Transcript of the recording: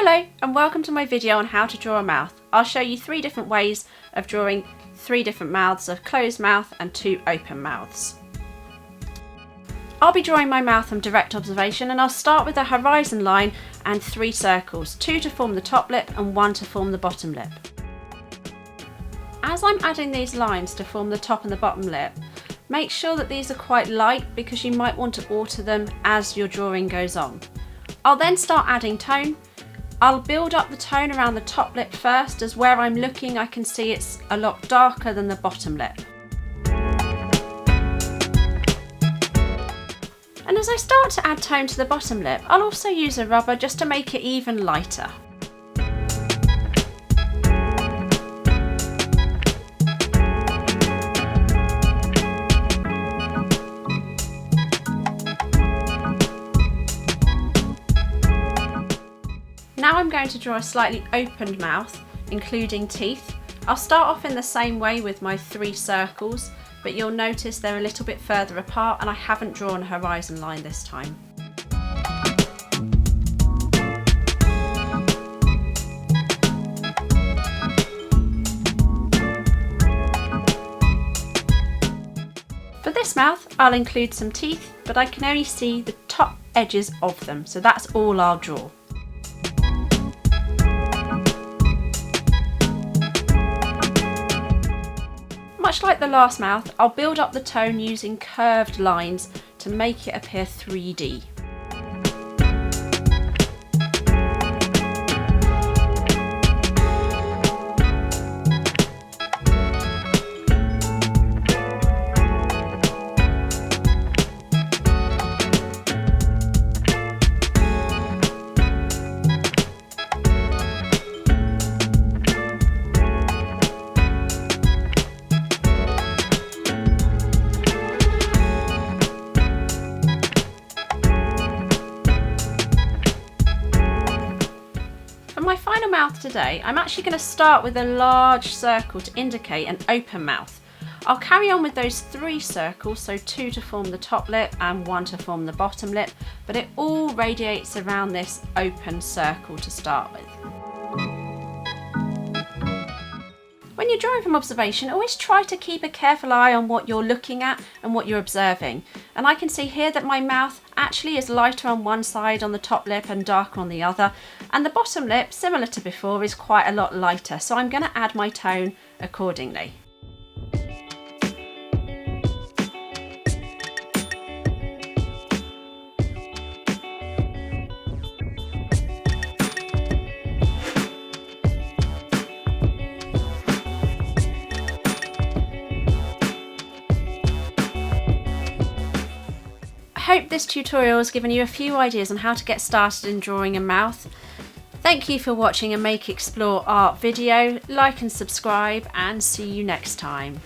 Hello and welcome to my video on how to draw a mouth. I'll show you 3 different ways of drawing 3 different mouths, a closed mouth and 2 open mouths. I'll be drawing my mouth from direct observation, and I'll start with a horizon line and 3 circles, 2 to form the top lip and 1 to form the bottom lip. As I'm adding these lines to form the top and the bottom lip, make sure that these are quite light because you might want to alter them as your drawing goes on. I'll then start adding tone. I'll build up the tone around the top lip first, as where I'm looking I can see it's a lot darker than the bottom lip. And as I start to add tone to the bottom lip, I'll also use a rubber just to make it even lighter. Now I'm going to draw a slightly opened mouth, including teeth. I'll start off in the same way with my 3 circles, but you'll notice they're a little bit further apart and I haven't drawn a horizon line this time. For this mouth, I'll include some teeth, but I can only see the top edges of them, so that's all I'll draw. Much like the last mouth, I'll build up the tone using curved lines to make it appear 3D. For my final mouth today, I'm actually going to start with a large circle to indicate an open mouth. I'll carry on with those 3 circles, so 2 to form the top lip and 1 to form the bottom lip, but it all radiates around this open circle to start with. When you're drawing from observation, always try to keep a careful eye on what you're looking at and what you're observing. And I can see here that my mouth actually is lighter on one side on the top lip and darker on the other. And the bottom lip, similar to before, is quite a lot lighter. So I'm going to add my tone accordingly. I hope this tutorial has given you a few ideas on how to get started in drawing a mouth. Thank you for watching a Make Explore Art video. Like and subscribe, and see you next time.